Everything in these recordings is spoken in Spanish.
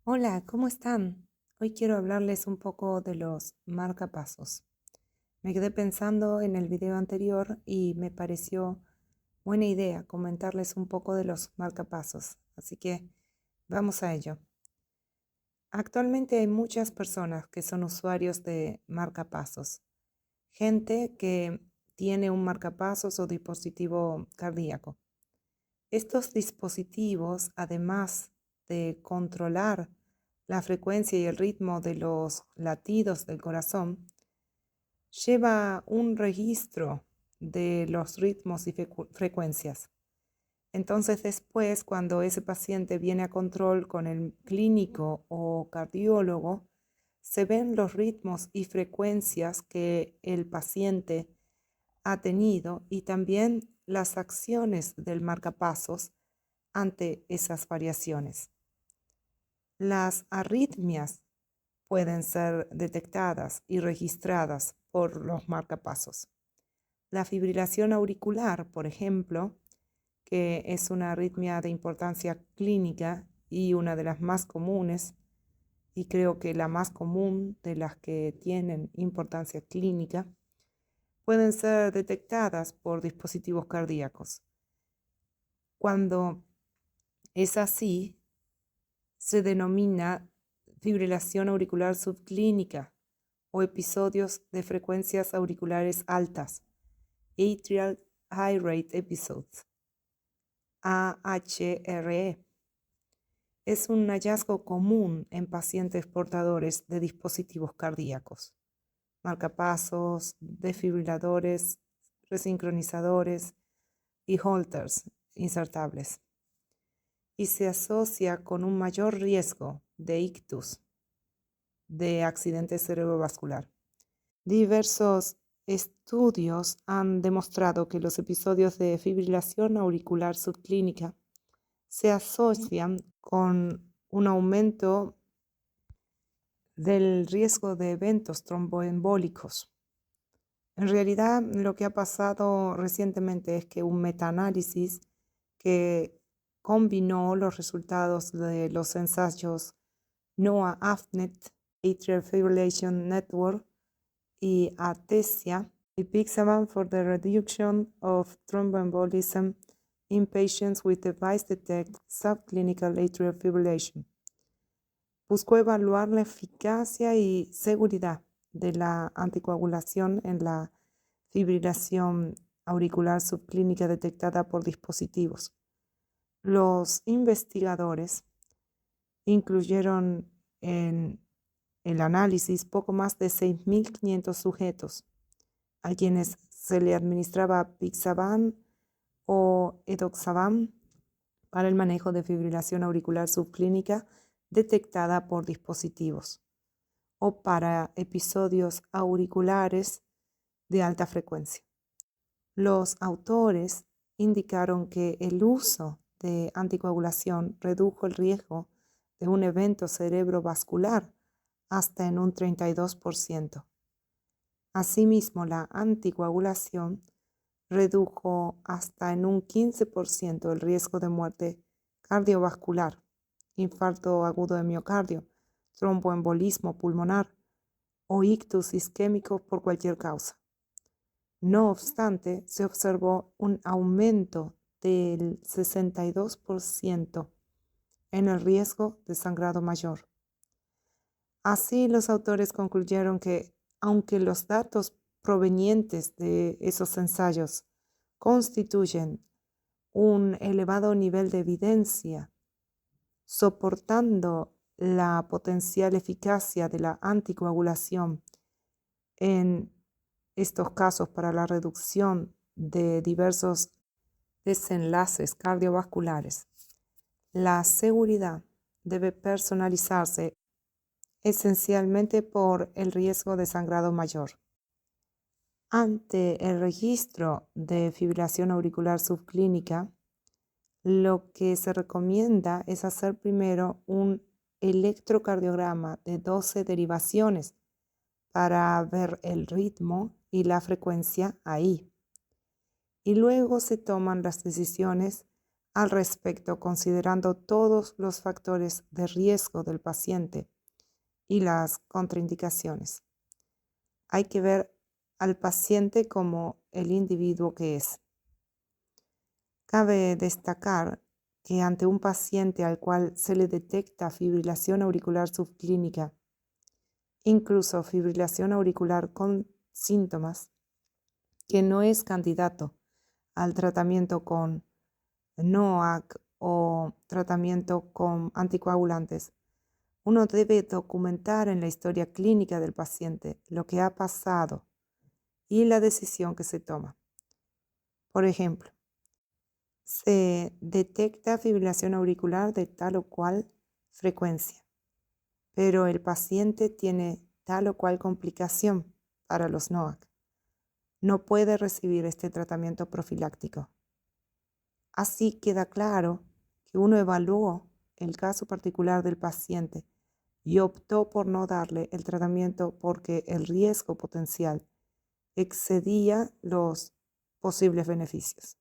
Hola, ¿cómo están? Hoy quiero hablarles un poco de los marcapasos. Me quedé pensando en el video anterior y me pareció buena idea comentarles un poco de los marcapasos, así que vamos a ello. Actualmente hay muchas personas que son usuarios de marcapasos, gente que tiene un marcapasos o dispositivo cardíaco. Estos dispositivos, además de controlar la frecuencia y el ritmo de los latidos del corazón, lleva un registro de los ritmos y frecuencias. Entonces después, cuando ese paciente viene a control con el clínico o cardiólogo, se ven los ritmos y frecuencias que el paciente ha tenido y también las acciones del marcapasos ante esas variaciones. Las arritmias pueden ser detectadas y registradas por los marcapasos. La fibrilación auricular, por ejemplo, que es una arritmia de importancia clínica y una de las más comunes, y creo que la más común de las que tienen importancia clínica, pueden ser detectadas por dispositivos cardíacos. Cuando es así, se denomina fibrilación auricular subclínica o episodios de frecuencias auriculares altas, Atrial High Rate Episodes, AHRE. Es un hallazgo común en pacientes portadores de dispositivos cardíacos, marcapasos, desfibriladores, resincronizadores y holters insertables, y se asocia con un mayor riesgo de ictus, de accidente cerebrovascular. Diversos estudios han demostrado que los episodios de fibrilación auricular subclínica se asocian con un aumento del riesgo de eventos tromboembólicos. En realidad, lo que ha pasado recientemente es que un metaanálisis que combinó los resultados de los ensayos NOAA-AFNET, Atrial Fibrillation Network, y ATESIA, Apixaban for the reduction of thromboembolism in patients with device-detected subclinical atrial fibrillation. Buscó evaluar la eficacia y seguridad de la anticoagulación en la fibrilación auricular subclínica detectada por dispositivos. Los investigadores incluyeron en el análisis poco más de 6.500 sujetos a quienes se le administraba Pixaban o Edoxaban para el manejo de fibrilación auricular subclínica detectada por dispositivos o para episodios auriculares de alta frecuencia. Los autores indicaron que el uso de anticoagulación redujo el riesgo de un evento cerebrovascular hasta en un 32%. Asimismo, la anticoagulación redujo hasta en un 15% el riesgo de muerte cardiovascular, infarto agudo de miocardio, tromboembolismo pulmonar o ictus isquémico por cualquier causa. No obstante, se observó un aumento del 62% en el riesgo de sangrado mayor. Así, los autores concluyeron que, aunque los datos provenientes de esos ensayos constituyen un elevado nivel de evidencia, soportando la potencial eficacia de la anticoagulación en estos casos para la reducción de diversos desenlaces cardiovasculares, la seguridad debe personalizarse esencialmente por el riesgo de sangrado mayor. Ante el registro de fibrilación auricular subclínica, lo que se recomienda es hacer primero un electrocardiograma de 12 derivaciones para ver el ritmo y la frecuencia ahí. Y luego se toman las decisiones al respecto, considerando todos los factores de riesgo del paciente y las contraindicaciones. Hay que ver al paciente como el individuo que es. Cabe destacar que ante un paciente al cual se le detecta fibrilación auricular subclínica, incluso fibrilación auricular con síntomas, que no es candidato al tratamiento con NOAC o tratamiento con anticoagulantes, uno debe documentar en la historia clínica del paciente lo que ha pasado y la decisión que se toma. Por ejemplo, se detecta fibrilación auricular de tal o cual frecuencia, pero el paciente tiene tal o cual complicación para los NOAC. No puede recibir este tratamiento profiláctico. Así queda claro que uno evaluó el caso particular del paciente y optó por no darle el tratamiento porque el riesgo potencial excedía los posibles beneficios.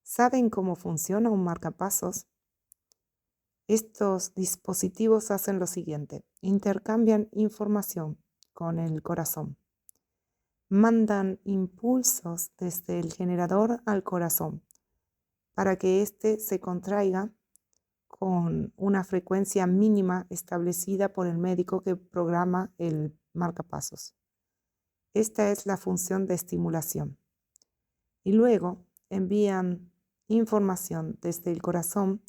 ¿Saben cómo funciona un marcapasos? Estos dispositivos hacen lo siguiente: intercambian información con el corazón, mandan impulsos desde el generador al corazón para que éste se contraiga con una frecuencia mínima establecida por el médico que programa el marcapasos. Esta es la función de estimulación. Y luego envían información desde el corazón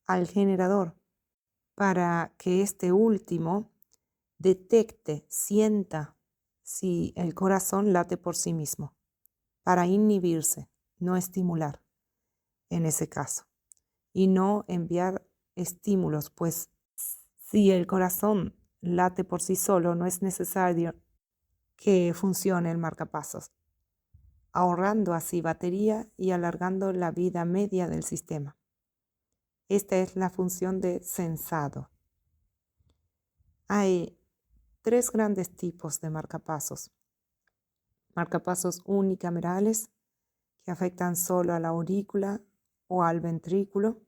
al generador para que este último detecte, sienta si el corazón late por sí mismo, para inhibirse, no estimular en ese caso, y no enviar estímulos, pues si el corazón late por sí solo, no es necesario que funcione el marcapasos, ahorrando así batería y alargando la vida media del sistema. Esta es la función de sensado. Hay 3 grandes tipos de marcapasos. Marcapasos unicamerales, que afectan solo a la aurícula o al ventrículo.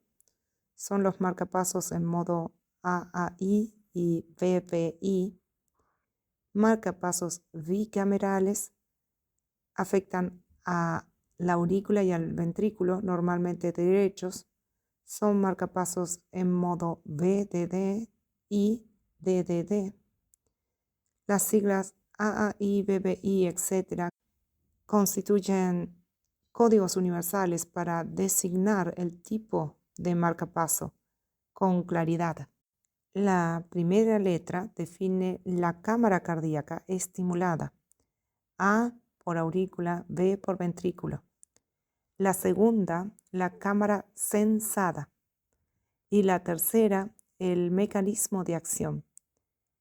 Son los marcapasos en modo AAI y VVI. Marcapasos bicamerales afectan a la aurícula y al ventrículo, normalmente derechos. Son marcapasos en modo VDD y DDD. Las siglas AAI, BBI, etc. constituyen códigos universales para designar el tipo de marcapaso con claridad. La primera letra define la cámara cardíaca estimulada. A por aurícula, B por ventrículo. La segunda, la cámara sensada. Y la tercera, el mecanismo de acción.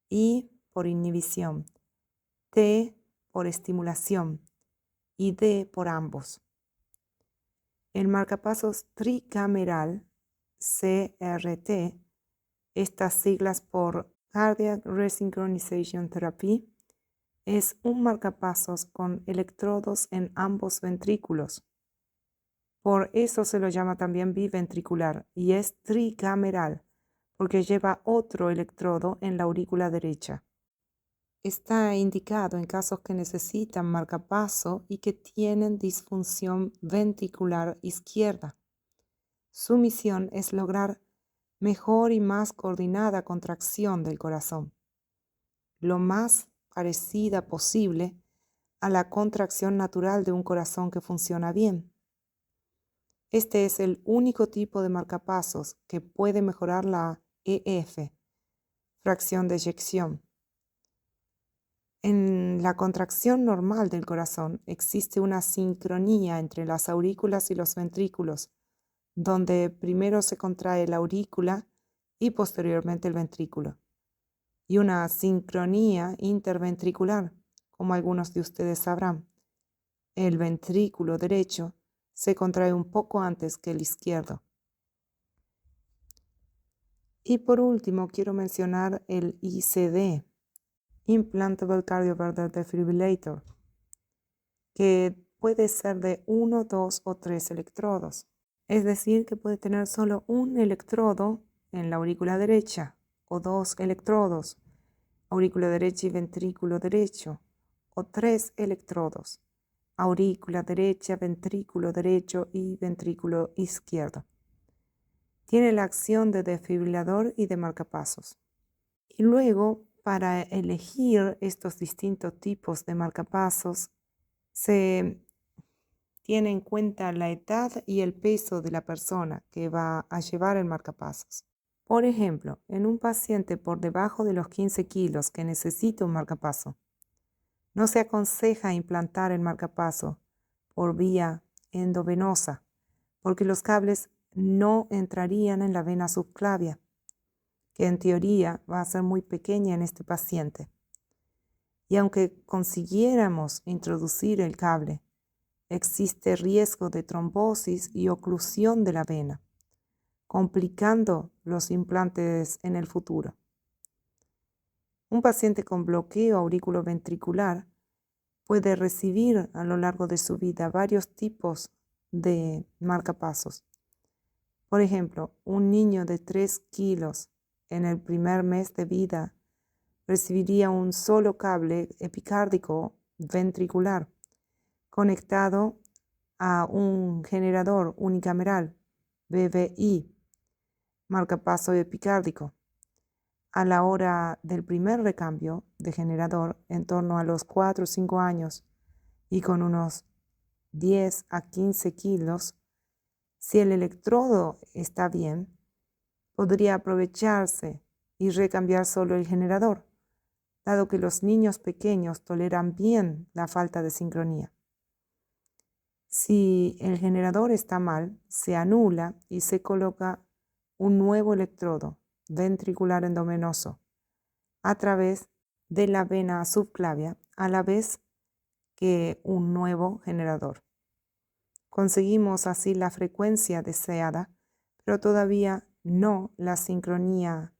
I por inhibición, T por estimulación y D por ambos. El marcapasos tricameral, CRT, estas siglas por Cardiac Resynchronization Therapy, es un marcapasos con electrodos en ambos ventrículos. Por eso se lo llama también biventricular y es tricameral porque lleva otro electrodo en la aurícula derecha. Está indicado en casos que necesitan marcapaso y que tienen disfunción ventricular izquierda. Su misión es lograr mejor y más coordinada contracción del corazón, lo más parecida posible a la contracción natural de un corazón que funciona bien. Este es el único tipo de marcapasos que puede mejorar la EF, fracción de eyección. En la contracción normal del corazón existe una sincronía entre las aurículas y los ventrículos, donde primero se contrae la aurícula y posteriormente el ventrículo, y una sincronía interventricular, como algunos de ustedes sabrán. El ventrículo derecho se contrae un poco antes que el izquierdo. Y por último, quiero mencionar el ICD, Implantable Cardioverter Defibrillator, que puede ser de 1, 2 o 3 electrodos. Es decir, que puede tener solo un electrodo en la aurícula derecha o 2 electrodos, aurícula derecha y ventrículo derecho, o 3 electrodos, aurícula derecha, ventrículo derecho y ventrículo izquierdo. Tiene la acción de desfibrilador y de marcapasos. Y luego, para elegir estos distintos tipos de marcapasos, se tiene en cuenta la edad y el peso de la persona que va a llevar el marcapasos. Por ejemplo, en un paciente por debajo de los 15 kilos que necesita un marcapaso, no se aconseja implantar el marcapaso por vía endovenosa, porque los cables no entrarían en la vena subclavia, que en teoría va a ser muy pequeña en este paciente. Y aunque consiguiéramos introducir el cable, existe riesgo de trombosis y oclusión de la vena, complicando los implantes en el futuro. Un paciente con bloqueo auriculoventricular puede recibir a lo largo de su vida varios tipos de marcapasos. Por ejemplo, un niño de 3 kilos en el primer mes de vida recibiría un solo cable epicárdico ventricular conectado a un generador unicameral, BVI, marcapaso epicárdico. A la hora del primer recambio de generador, en torno a los 4 o 5 años y con unos 10 a 15 kilos, si el electrodo está bien, podría aprovecharse y recambiar solo el generador, dado que los niños pequeños toleran bien la falta de sincronía. Si el generador está mal, se anula y se coloca un nuevo electrodo ventricular endovenoso a través de la vena subclavia, a la vez que un nuevo generador. Conseguimos así la frecuencia deseada, pero todavía no la sincronía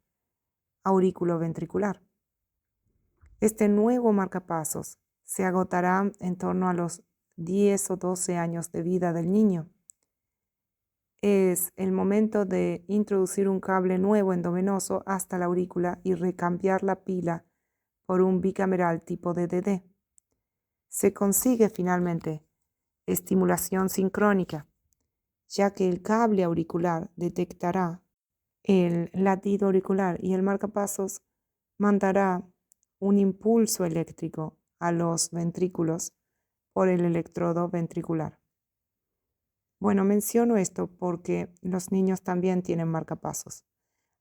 auriculoventricular. Este nuevo marcapasos se agotará en torno a los 10 o 12 años de vida del niño. Es el momento de introducir un cable nuevo endovenoso hasta la aurícula y recambiar la pila por un bicameral tipo DDD. Se consigue finalmente estimulación sincrónica, ya que el cable auricular detectará el latido auricular y el marcapasos mandará un impulso eléctrico a los ventrículos por el electrodo ventricular. Bueno, menciono esto porque los niños también tienen marcapasos,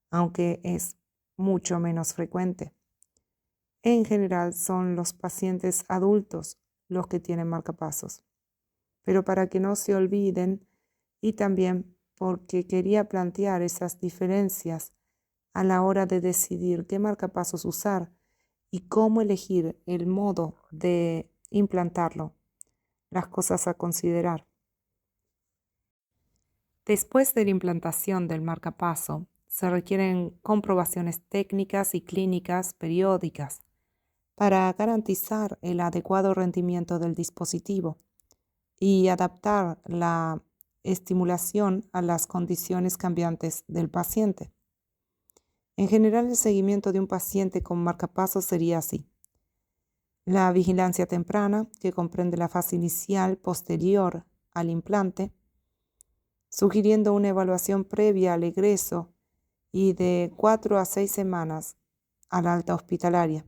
aunque es mucho menos frecuente. En general son los pacientes adultos los que tienen marcapasos. Pero para que no se olviden y también porque quería plantear esas diferencias a la hora de decidir qué marcapasos usar y cómo elegir el modo de implantarlo, las cosas a considerar. Después de la implantación del marcapaso, se requieren comprobaciones técnicas y clínicas periódicas para garantizar el adecuado rendimiento del dispositivo y adaptar la estimulación a las condiciones cambiantes del paciente. En general, el seguimiento de un paciente con marcapasos sería así. La vigilancia temprana, que comprende la fase inicial posterior al implante, sugiriendo una evaluación previa al egreso y de 4 a 6 semanas a la alta hospitalaria.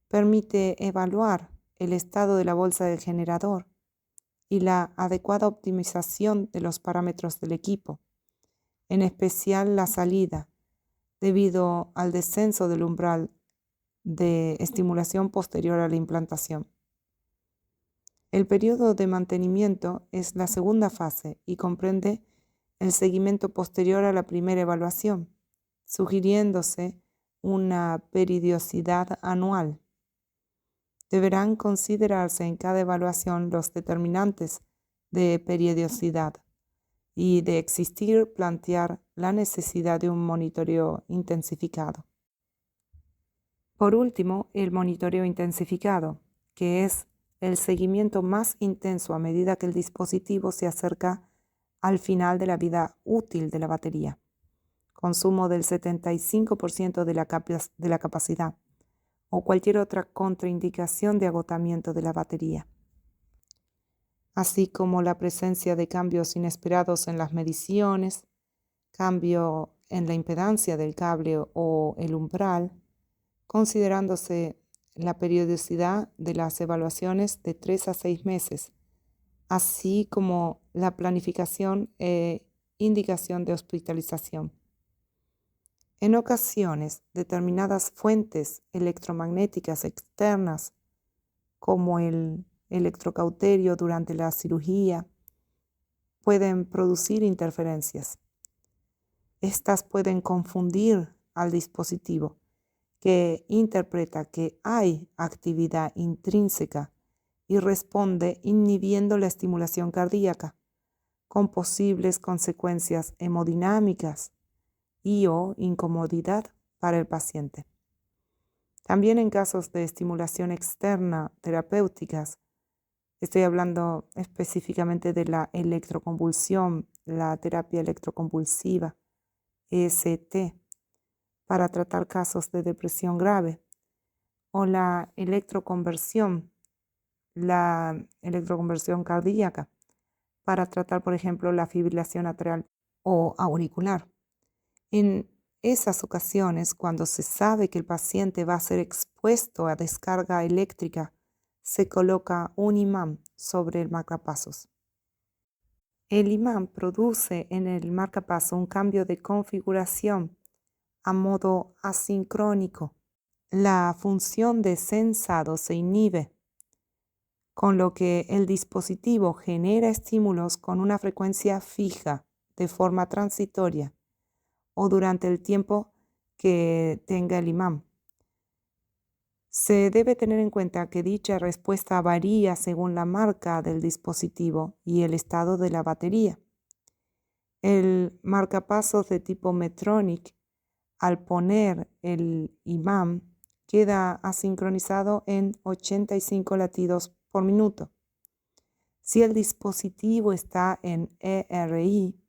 Permite evaluar el estado de la bolsa del generador y la adecuada optimización de los parámetros del equipo, en especial la salida, debido al descenso del umbral de estimulación posterior a la implantación. El periodo de mantenimiento es la segunda fase y comprende el seguimiento posterior a la primera evaluación, sugiriéndose una periodicidad anual. Deberán considerarse en cada evaluación los determinantes de periodicidad y, de existir, plantear la necesidad de un monitoreo intensificado. Por último, el monitoreo intensificado, que es el seguimiento más intenso a medida que el dispositivo se acerca al final de la vida útil de la batería, consumo del 75% de la capacidad o cualquier otra contraindicación de agotamiento de la batería, así como la presencia de cambios inesperados en las mediciones, cambio en la impedancia del cable o el umbral, considerándose la periodicidad de las evaluaciones de 3 a 6 meses, así como la planificación e indicación de hospitalización. En ocasiones, determinadas fuentes electromagnéticas externas, como el electrocauterio durante la cirugía, pueden producir interferencias. Estas pueden confundir al dispositivo, que interpreta que hay actividad intrínseca y responde inhibiendo la estimulación cardíaca, con posibles consecuencias hemodinámicas y/o incomodidad para el paciente. También en casos de estimulación externa terapéuticas, estoy hablando específicamente de la electroconvulsión, la terapia electroconvulsiva, EST, para tratar casos de depresión grave, o la electroconversión cardíaca, para tratar, por ejemplo, la fibrilación atrial o auricular. En esas ocasiones, cuando se sabe que el paciente va a ser expuesto a descarga eléctrica, se coloca un imán sobre el marcapasos. El imán produce en el marcapaso un cambio de configuración a modo asincrónico. La función de sensado se inhibe, con lo que el dispositivo genera estímulos con una frecuencia fija de forma transitoria o durante el tiempo que tenga el imán. Se debe tener en cuenta que dicha respuesta varía según la marca del dispositivo y el estado de la batería. El marcapasos de tipo Medtronic, al poner el imán, queda asincronizado en 85 latidos por minuto. Si el dispositivo está en ERI,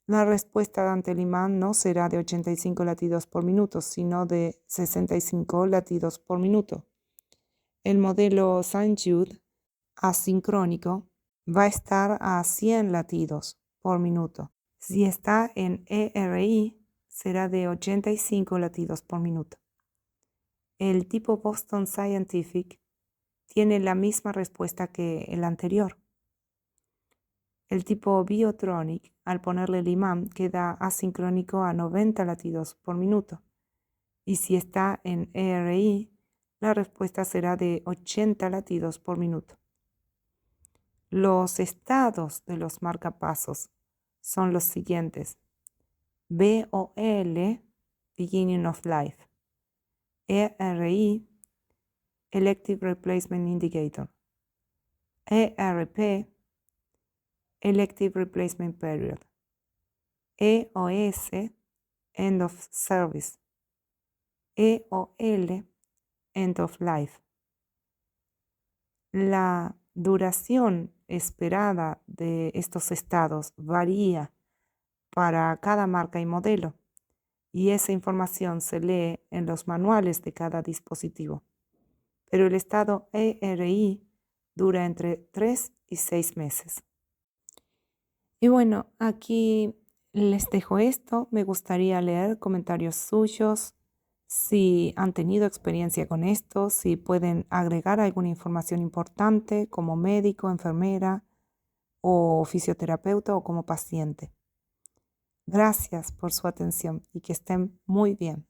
la respuesta ante el imán no será de 85 latidos por minuto, sino de 65 latidos por minuto. El modelo St. Jude asincrónico va a estar a 100 latidos por minuto. Si está en ERI, será de 85 latidos por minuto. El tipo Boston Scientific tiene la misma respuesta que el anterior. El tipo Biotronic, al ponerle el imán, queda asincrónico a 90 latidos por minuto. Y si está en ERI, la respuesta será de 80 latidos por minuto. Los estados de los marcapasos son los siguientes: BOL, Beginning of Life; ERI, Elective Replacement Indicator; ERP, Elective Replacement Period; EOS, End of Service; EOL, End of Life. La duración esperada de estos estados varía para cada marca y modelo, y esa información se lee en los manuales de cada dispositivo. Pero el estado ERI dura entre 3 y 6 meses. Y bueno, aquí les dejo esto. Me gustaría leer comentarios suyos, si han tenido experiencia con esto, si pueden agregar alguna información importante como médico, enfermera o fisioterapeuta o como paciente. Gracias por su atención y que estén muy bien.